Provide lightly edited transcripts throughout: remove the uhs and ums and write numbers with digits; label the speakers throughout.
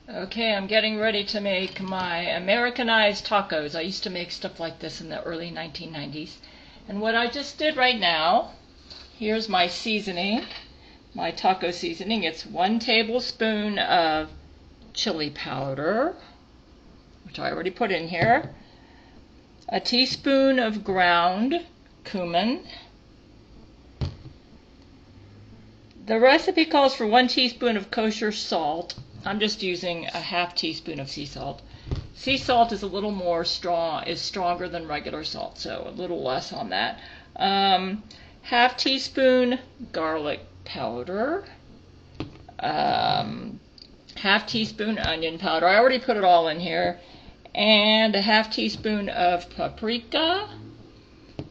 Speaker 1: Okay, I'm getting ready to make my Americanized tacos. I used to make stuff like this in the early 1990s. And what I just did right now, here's my seasoning, my taco seasoning. It's 1 tablespoon of chili powder, which I already put in here, a teaspoon of ground cumin. The recipe calls for 1 teaspoon of kosher salt. I'm just using a ½ teaspoon of sea salt. Sea salt is a little more strong, is stronger than regular salt, so a little less on that. ½ teaspoon garlic powder. ½ teaspoon onion powder. I already put it all in here. And a ½ teaspoon of paprika.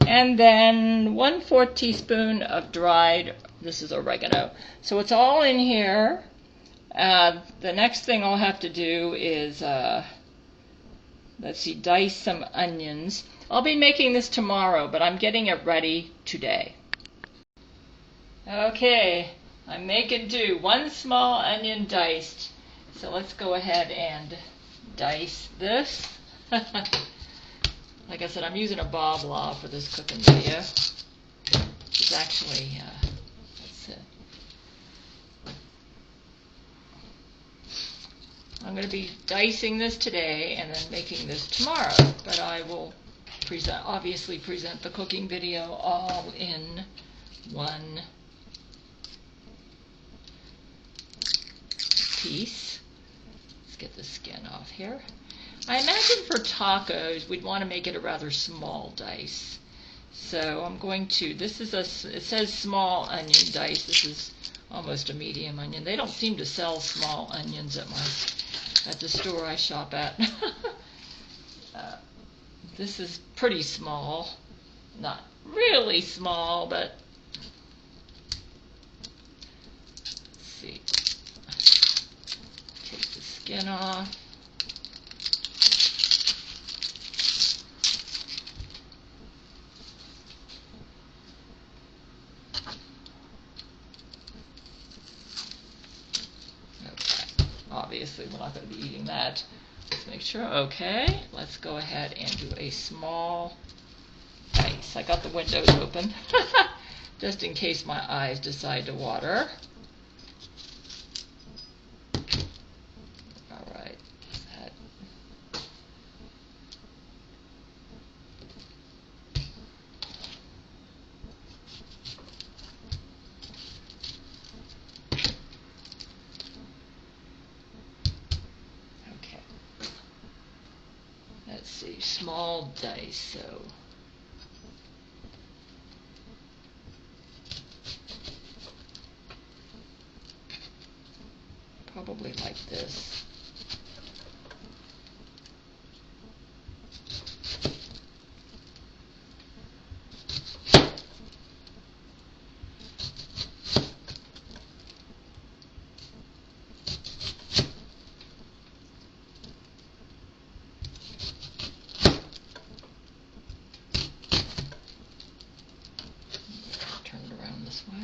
Speaker 1: And then 1/4 teaspoon of dried, this is oregano. So it's all in here. The next thing I'll have to do is, dice some onions. I'll be making this tomorrow, but I'm getting it ready today. Okay, I'm making do. 1 small onion diced. So let's go ahead and dice this. Like I said, I'm using a Bob Law for this cooking video. It's actually, I'm going to be dicing this today and then making this tomorrow, but I will obviously present the cooking video all in one piece. Let's get the skin off here. I imagine for tacos we'd want to make it a rather small dice. So I'm going to, it says small onion dice. This is almost a medium onion. They don't seem to sell small onions at the store I shop at. This is pretty small. Not really small, but let's see. Take the skin off. Obviously, we're not going to be eating that. Let's make sure. Okay, let's go ahead and do a small dice. I got the windows open just in case my eyes decide to water. All right. Let's see, small dice, so probably like this. This way.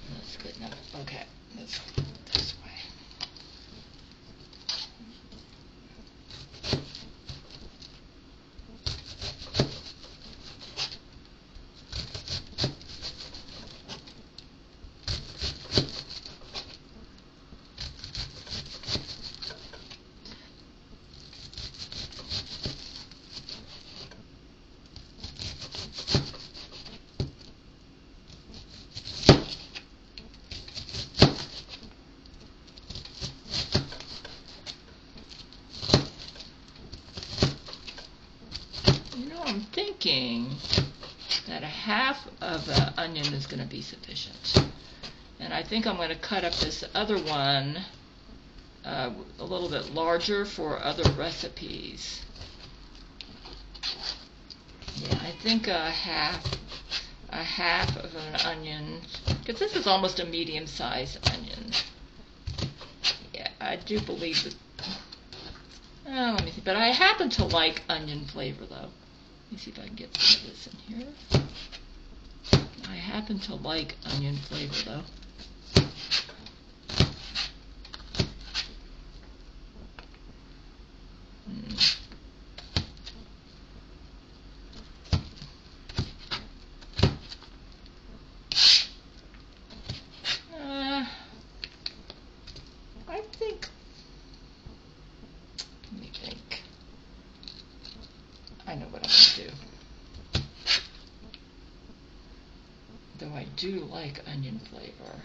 Speaker 1: That's good enough. Okay, let's go this way. I'm thinking that a ½ of an onion is going to be sufficient. And I think I'm going to cut up this other one a little bit larger for other recipes. Yeah, I think a half of an onion, because this is almost a medium-sized onion. I do believe that. Let me see. But I happen to like onion flavor, though. Let me see if I can get some of this in here. I happen to like onion flavor, though. I know what I'm going to do. Though I do like onion flavor.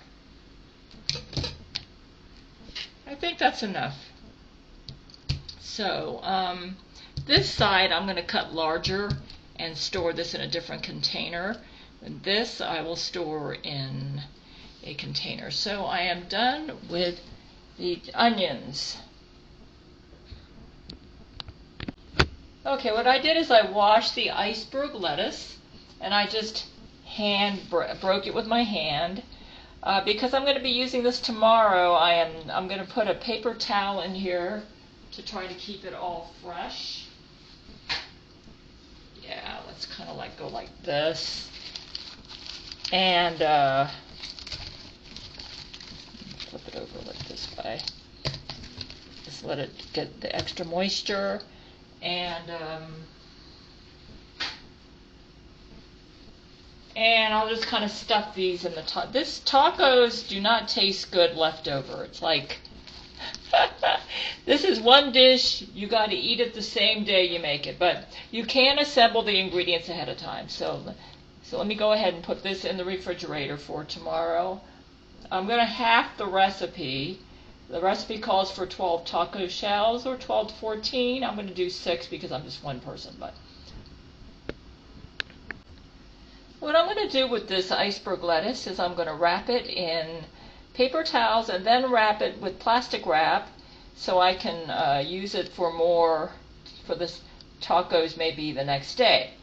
Speaker 1: I think that's enough. So, this side I'm going to cut larger and store this in a different container. And this I will store in a container. So I am done with the onions. Okay, what I did is I washed the iceberg lettuce, and I just broke it with my hand. Because I'm going to be using this tomorrow, I'm going to put a paper towel in here to try to keep it all fresh. Yeah, let's kind of like go like this, and flip it over like this way. Just let it get the extra moisture. And I'll just kind of stuff these in the top. This tacos do not taste good leftover. It's like this is one dish you got to eat it the same day you make it. But you can assemble the ingredients ahead of time. So let me go ahead and put this in the refrigerator for tomorrow. I'm going to half the recipe. The recipe calls for 12 taco shells, or 12 to 14. I'm going to do 6 because I'm just one person. But what I'm going to do with this iceberg lettuce is I'm going to wrap it in paper towels and then wrap it with plastic wrap so I can use it for this tacos maybe the next day.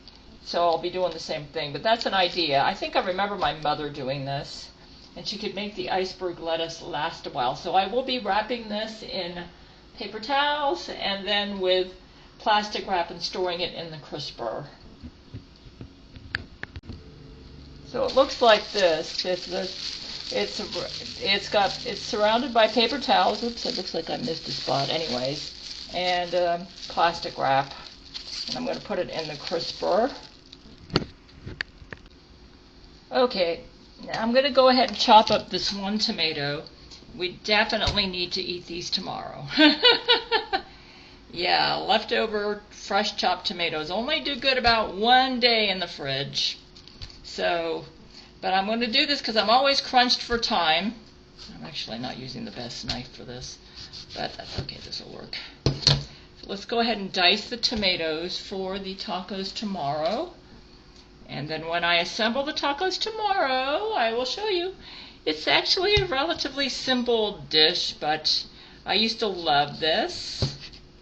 Speaker 1: So I'll be doing the same thing. But that's an idea. I think I remember my mother doing this. And she could make the iceberg lettuce last a while. So I will be wrapping this in paper towels and then with plastic wrap and storing it in the crisper. So it looks like this. It's surrounded by paper towels. Oops, it looks like I missed a spot. Anyways, and plastic wrap. And I'm going to put it in the crisper. Okay. Now I'm going to go ahead and chop up this one tomato. We definitely need to eat these tomorrow. Yeah, leftover fresh chopped tomatoes only do good about one day in the fridge. So, but I'm going to do this because I'm always crunched for time. I'm actually not using the best knife for this, but that's okay, this will work. So let's go ahead and dice the tomatoes for the tacos tomorrow. And then when I assemble the tacos tomorrow, I will show you. It's actually a relatively simple dish, but I used to love this.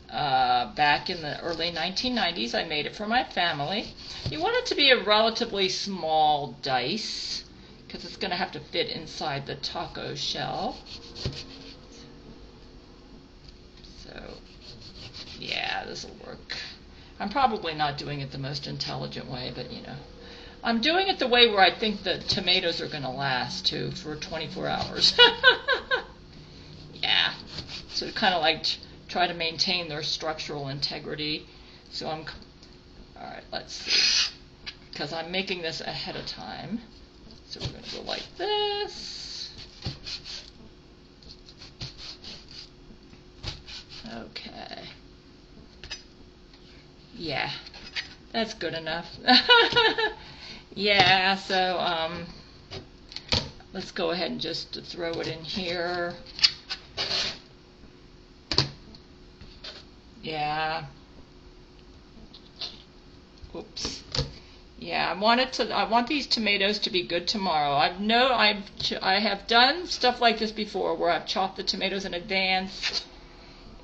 Speaker 1: Back in the early 1990s, I made it for my family. You want it to be a relatively small dice, because it's going to have to fit inside the taco shell. So, yeah, this will work. I'm probably not doing it the most intelligent way, but you know. I'm doing it the way where I think the tomatoes are going to last, too, for 24 hours. Yeah. So kind of like try to maintain their structural integrity. So alright, let's see. Because I'm making this ahead of time. So we're going to go like this. Okay. Yeah. That's good enough. Yeah, so let's go ahead and just throw it in here. Yeah. Oops. Yeah, I want these tomatoes to be good tomorrow. I have done stuff like this before where I've chopped the tomatoes in advance.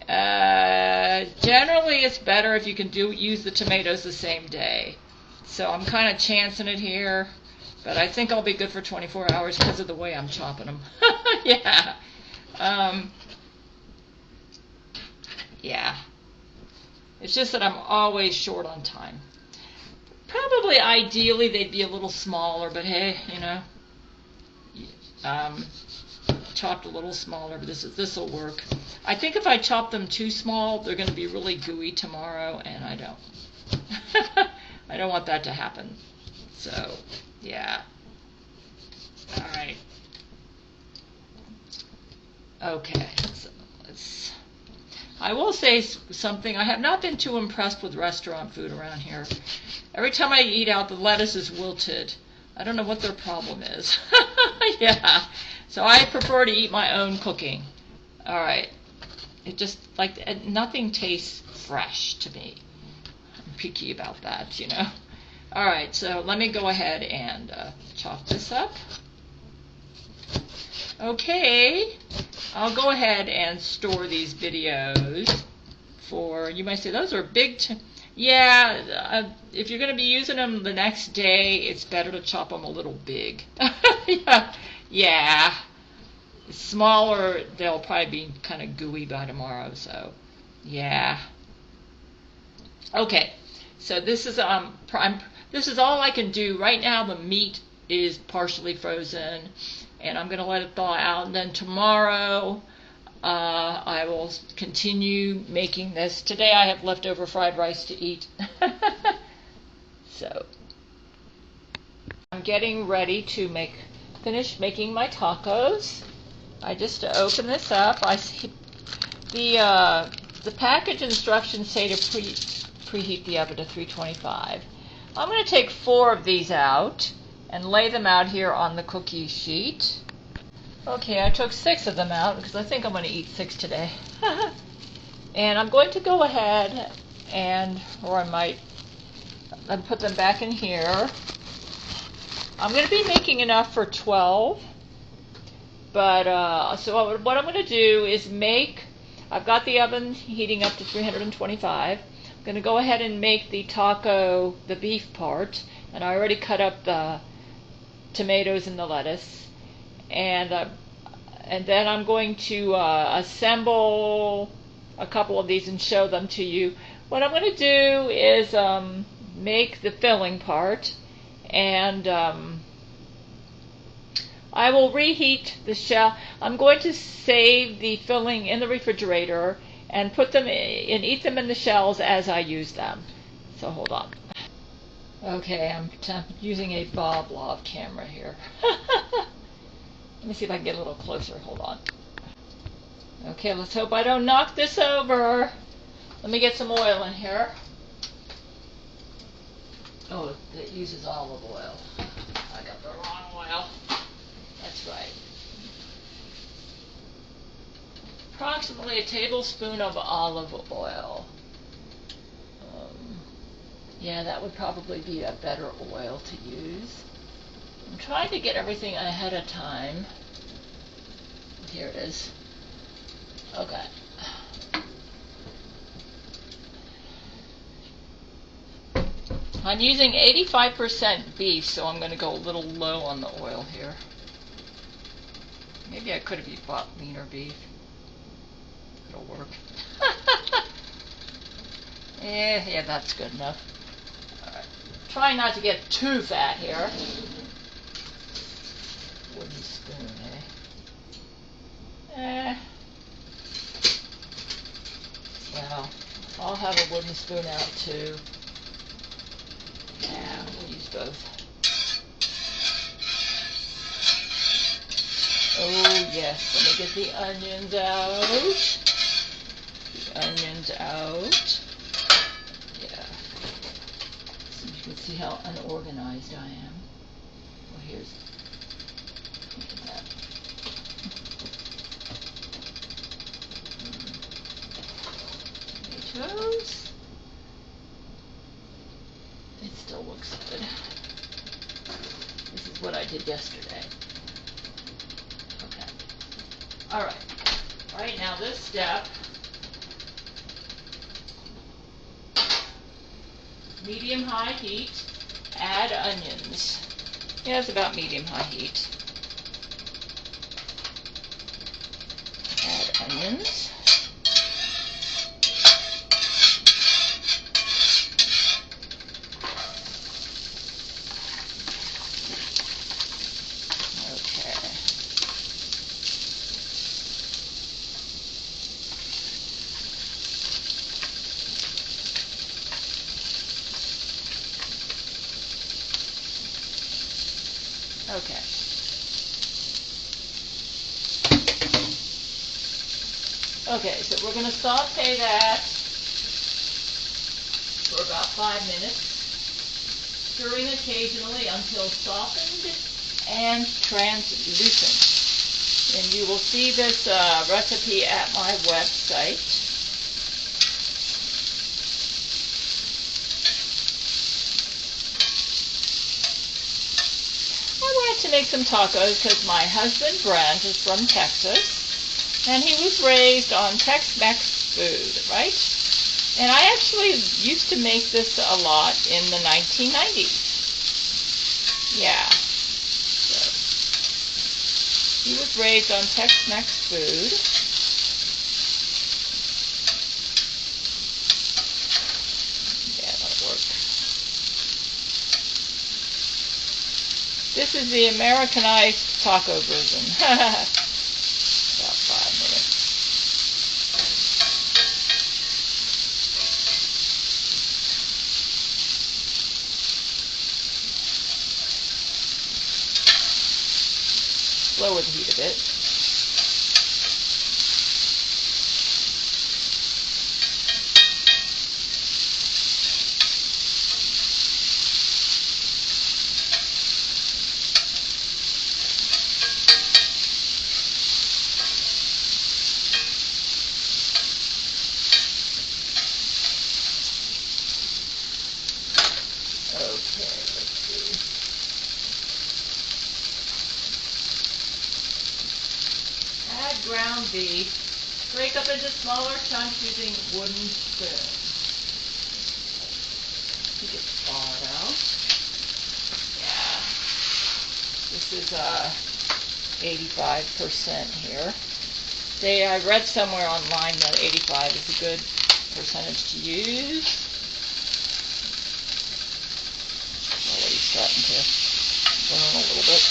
Speaker 1: Generally, it's better if you can use the tomatoes the same day. So I'm kind of chancing it here, but I think I'll be good for 24 hours because of the way I'm chopping them. Yeah. It's just that I'm always short on time. Probably ideally they'd be a little smaller, but hey, you know, chopped a little smaller, but this will work. I think if I chop them too small, they're going to be really gooey tomorrow, and I don't. I don't want that to happen. So, yeah. All right. Okay. So I will say something. I have not been too impressed with restaurant food around here. Every time I eat out, the lettuce is wilted. I don't know what their problem is. Yeah. So I prefer to eat my own cooking. All right. It just, like, nothing tastes fresh to me. I'm picky about that, you know. All right. So let me go ahead and chop this up. Okay. I'll go ahead and store these videos for, you might say, those are big. Yeah, if you're going to be using them the next day, it's better to chop them a little big. Yeah. Smaller, they'll probably be kind of gooey by tomorrow, so yeah. Okay, so this is this is all I can do right now. The meat is partially frozen, and I'm going to let it thaw out, and then tomorrow I will continue making this. Today I have leftover fried rice to eat. So I'm getting ready to finish making my tacos. I just open this up. I see the package instructions say to preheat the oven to 325. I'm going to take 4 of these out and lay them out here on the cookie sheet. Okay, I took 6 of them out because I think I'm going to eat 6 today. And I'm going to go ahead or I might put them back in here. I'm going to be making enough for 12. But, so what I'm going to do is I've got the oven heating up to 325. I'm going to go ahead and make the beef part. And I already cut up the tomatoes and the lettuce. And then I'm going to assemble a couple of these and show them to you. What I'm going to do is make the filling part. And I will reheat the shell. I'm going to save the filling in the refrigerator and put them and eat them in the shells as I use them. So hold on. Okay, I'm using a Bob camera here. Let me see if I can get a little closer. Hold on. Okay, let's hope I don't knock this over. Let me get some oil in here. Oh, it uses olive oil. I got the wrong oil. That's right. Approximately a tablespoon of olive oil. Yeah, that would probably be a better oil to use. I'm trying to get everything ahead of time. Here it is. Okay. I'm using 85% beef, so I'm going to go a little low on the oil here. Maybe I could have bought leaner beef. It'll work. Yeah, that's good enough. Alright. Try not to get too fat here. Wooden spoon, well, I'll have a wooden spoon out too. Yeah, we'll use both. Oh yes, let me get the onions out. The onions out. Yeah. So you can see how unorganized I am. Well, here's. Look at that. Tomatoes. It still looks good. This is what I did yesterday. Okay. Alright. Alright, now this step, medium-high heat, add onions. Yeah, it's about medium-high heat. Add onions. Okay, so we're going to saute that for about 5 minutes, stirring occasionally until softened and translucent. And you will see this recipe at my website. I wanted to make some tacos because my husband Brent is from Texas, and he was raised on Tex-Mex food, right? And I actually used to make this a lot in the 1990s. Yeah. So, he was raised on Tex-Mex food. Yeah, that'll work. This is the Americanized taco version. About 5 minutes. Lower the heat a bit. Okay, let's see. Add ground beef. Break up into smaller chunks using wooden spoon. To get thawed out. Yeah. This is 85% here. I read somewhere online that 85 is a good percentage to use. Already starting to burn a little bit.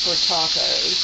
Speaker 1: For tacos.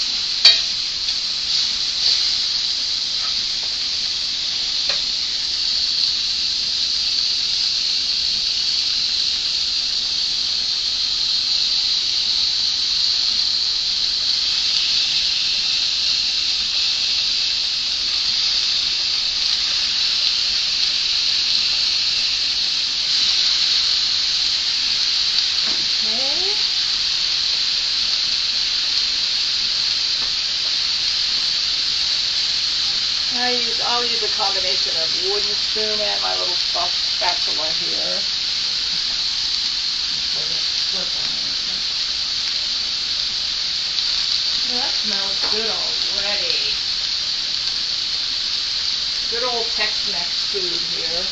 Speaker 1: I'll use a combination of wooden spoon and my little spatula here. Well, that smells good already. Good old Tex-Mex food here.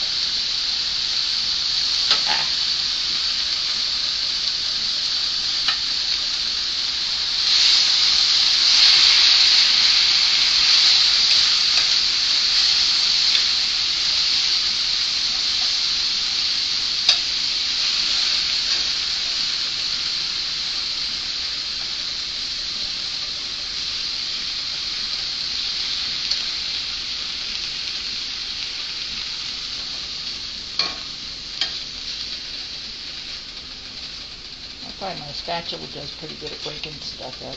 Speaker 1: I find my spatula does pretty good at breaking stuff up.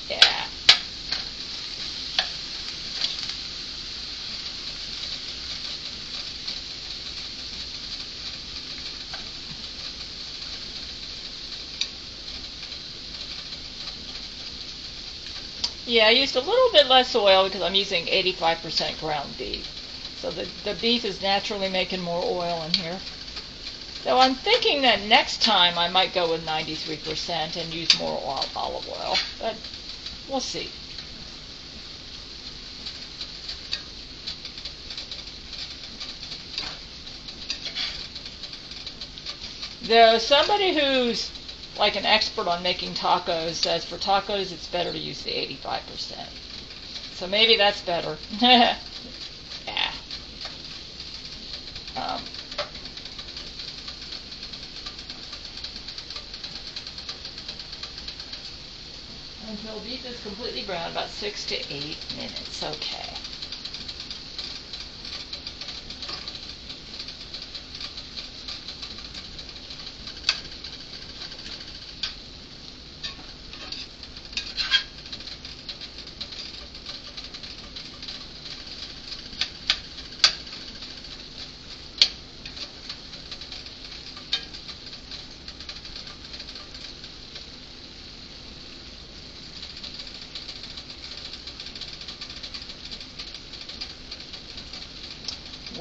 Speaker 1: Yeah. Yeah, I used a little bit less oil because I'm using 85% ground beef. So the beef is naturally making more oil in here. So I'm thinking that next time I might go with 93% and use more olive oil, but we'll see. Though somebody who's like an expert on making tacos says for tacos it's better to use the 85%. So maybe that's better. Yeah. Until beef is completely brown, about 6 to 8 minutes. Okay.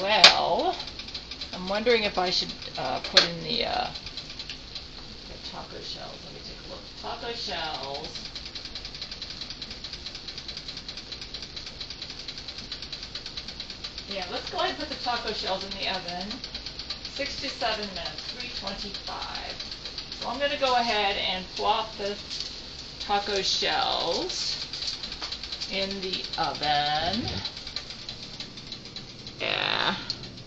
Speaker 1: Well, I'm wondering if I should put in the taco shells. Let me take a look. Taco shells. Yeah, let's go ahead and put the taco shells in the oven. 6 to 7 minutes, 325. So I'm going to go ahead and plop the taco shells in the oven. Yeah.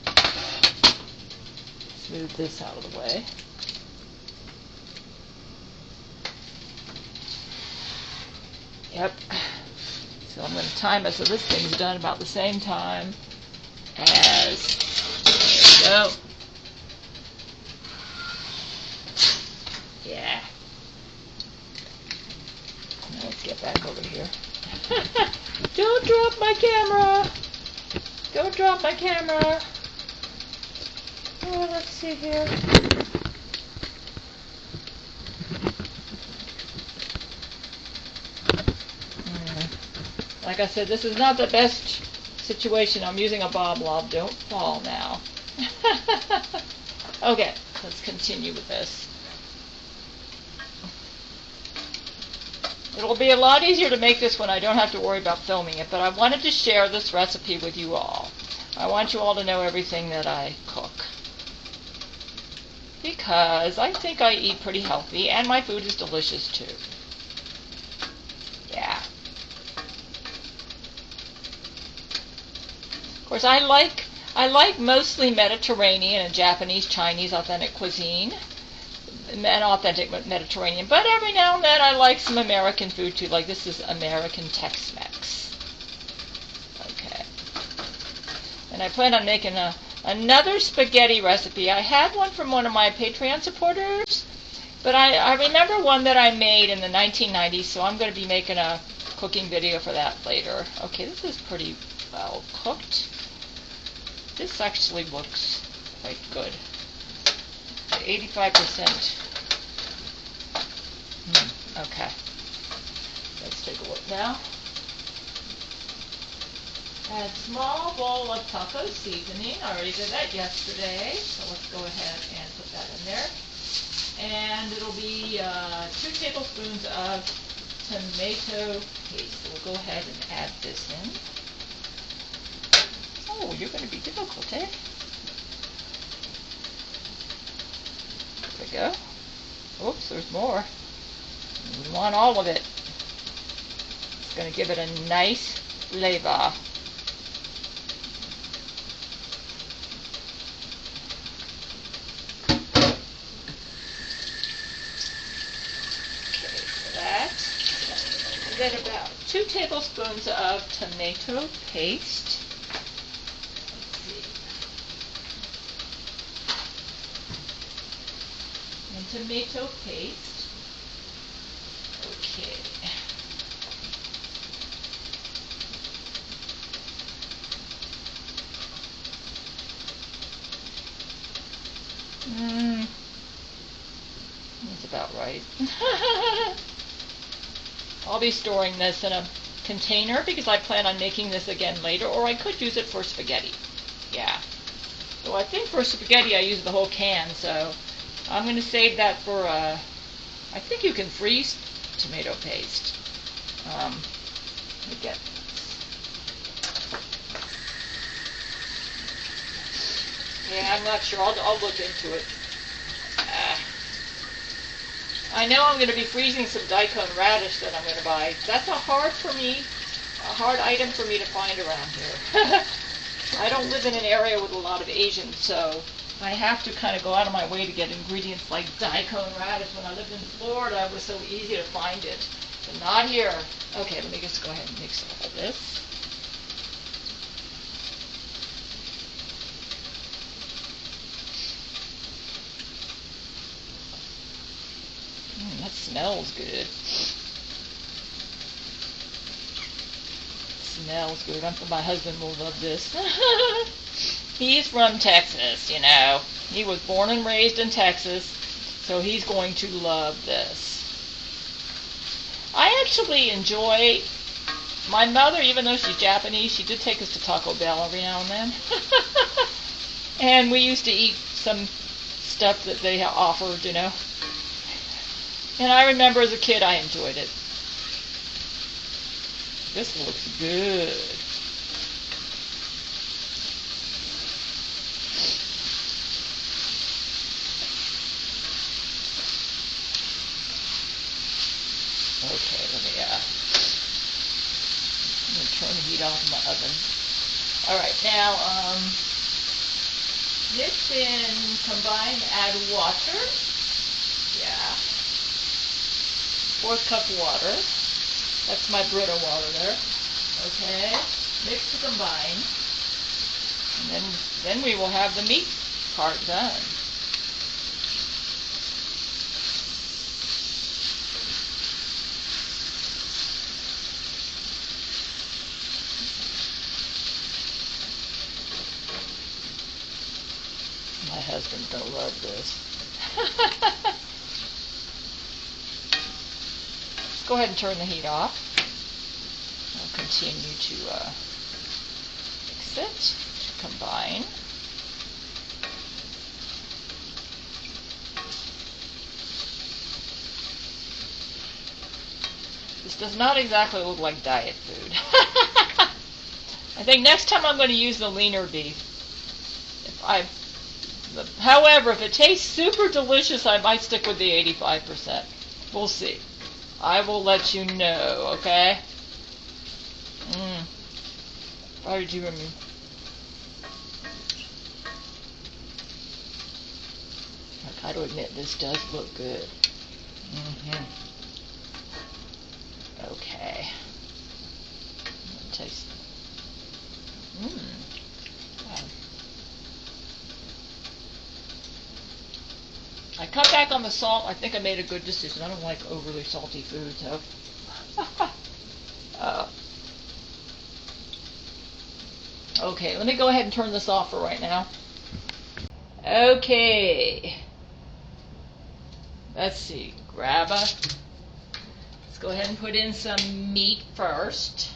Speaker 1: Let's move this out of the way. Yep. So I'm going to time it so this thing's done about the same time as, there we go. Yeah. Now let's get back over here. Don't drop my camera. Don't drop my camera. Oh, let's see here. Like I said, this is not the best situation. I'm using a bob lob. Don't fall now. Okay, let's continue with this. It'll be a lot easier to make this when I don't have to worry about filming it, but I wanted to share this recipe with you all. I want you all to know everything that I cook, because I think I eat pretty healthy, and my food is delicious too. Yeah. Of course, I like mostly Mediterranean and Japanese, Chinese, authentic cuisine. And authentic Mediterranean, but every now and then I like some American food too, like this is American Tex-Mex. Okay. And I plan on making another spaghetti recipe. I had one from one of my Patreon supporters, but I remember one that I made in the 1990s, so I'm going to be making a cooking video for that later. Okay, this is pretty well cooked. This actually looks quite good. 85%. Okay. Let's take a look now. Add small bowl of taco seasoning. I already did that yesterday, so let's go ahead and put that in there. And it'll be 2 tablespoons of tomato paste. So we'll go ahead and add this in. Oh, you're going to be difficult, eh? There we go. Oops, there's more. We want all of it. It's going to give it a nice flavor. Okay, for that. And then about 2 tablespoons of tomato paste. Tomato paste. Okay. That's about right. I'll be storing this in a container because I plan on making this again later, or I could use it for spaghetti. Yeah. So I think for spaghetti I use the whole can, so I'm going to save that for, I think you can freeze tomato paste. Let me get Yeah, I'm not sure. I'll look into it. I know I'm going to be freezing some daikon radish that I'm going to buy. That's a hard item for me to find around here. I don't live in an area with a lot of Asians, so I have to kind of go out of my way to get ingredients like daikon radish. When I lived in Florida, it was so easy to find it, but not here. Okay, let me just go ahead and mix all this. That smells good. Smells good. My husband will love this. He's from Texas, you know. He was born and raised in Texas, so he's going to love this. I actually enjoy, my mother, even though she's Japanese, she did take us to Taco Bell every now and then. And we used to eat some stuff that they offered, you know. And I remember as a kid I enjoyed it. This looks good. Okay, let me turn the heat off of my oven. Alright, now mix in, combine, add water. Yeah. 4th cup water. That's my Brita water there. Okay. Mix to combine. And then we will have the meat part done. My husband's gonna love this. Let's go ahead and turn the heat off. I'll continue to mix it, combine. This does not exactly look like diet food. I think next time I'm going to use the leaner beef. However, if it tastes super delicious, I might stick with the 85%. We'll see. I will let you know, okay? How did you hear me? I gotta admit, this does look good. Okay. Taste. Wow. I cut back on the salt. I think I made a good decision. I don't like overly salty food, so. Okay, let me go ahead and turn this off for right now. Okay. Let's see. Let's go ahead and put in some meat first.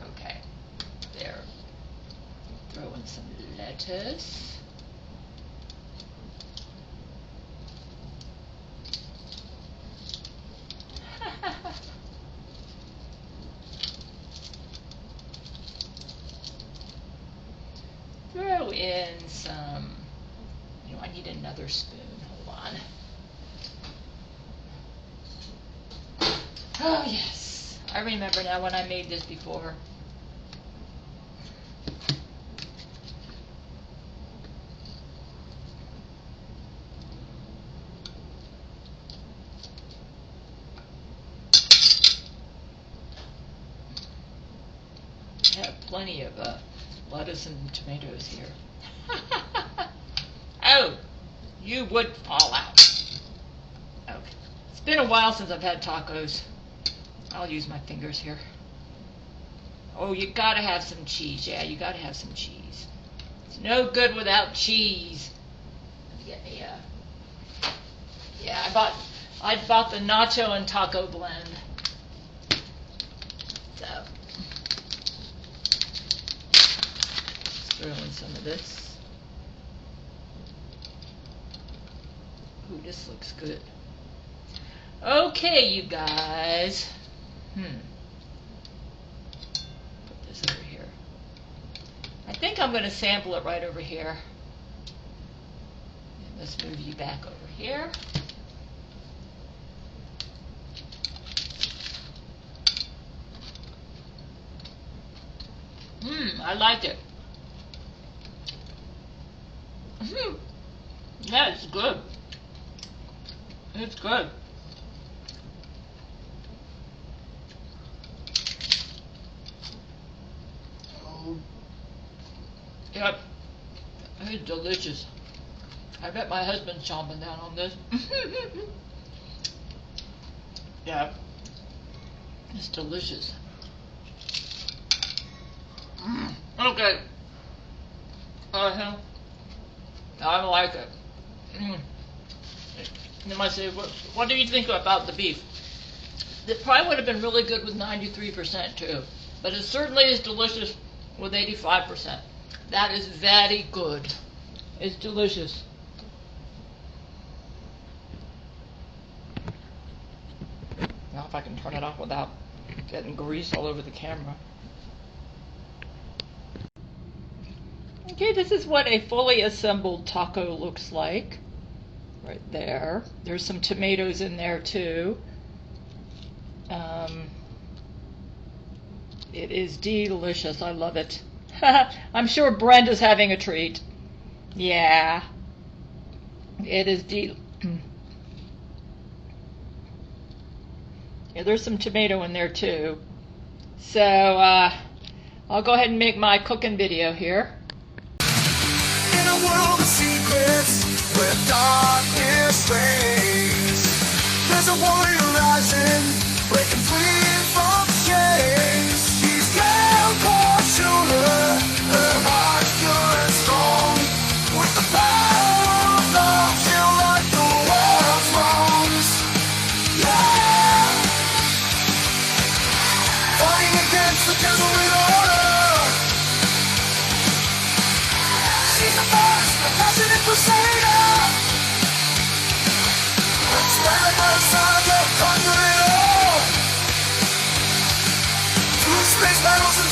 Speaker 1: Okay, there. Throw in some lettuce. Throw in some, I need another spoon, hold on. Oh yes, I remember now when I made this before. I have plenty of lettuce and tomatoes here. Oh, you would fall out. Okay. It's been a while since I've had tacos. I'll use my fingers here. Oh, you gotta have some cheese. Yeah, you gotta have some cheese. It's no good without cheese. Get me yeah, I bought the nacho and taco blend. So throw in some of this. Ooh, this looks good. Okay, you guys. Put this over here. I think I'm going to sample it right over here. And let's move you back over here. I like it. Yeah, it's good. It's good. Yep. It's delicious. I bet my husband's chomping down on this. Yeah. It's delicious. Okay. I like it. You might say, what do you think about the beef? It probably would have been really good with 93% too, but it certainly is delicious with 85%. That is very good. It's delicious. Now if I can turn it off without getting grease all over the camera. Okay, this is what a fully assembled taco looks like. Right there. There's some tomatoes in there too. It is delicious. I love it. I'm sure Brenda's having a treat. Yeah. It is yeah, there's some tomato in there too. So I'll go ahead and make my cooking video here.
Speaker 2: In a world of secrets where darkness reigns, there's a warrior rising, breaking free from chains. She's Gail Schuler, her heart's pure and strong. With the power of love, she'll right the world's wrongs. Yeah, fighting against the devil in order. She's the first, the passionate crusader. Stand by the side of conquer it all. Through space battles and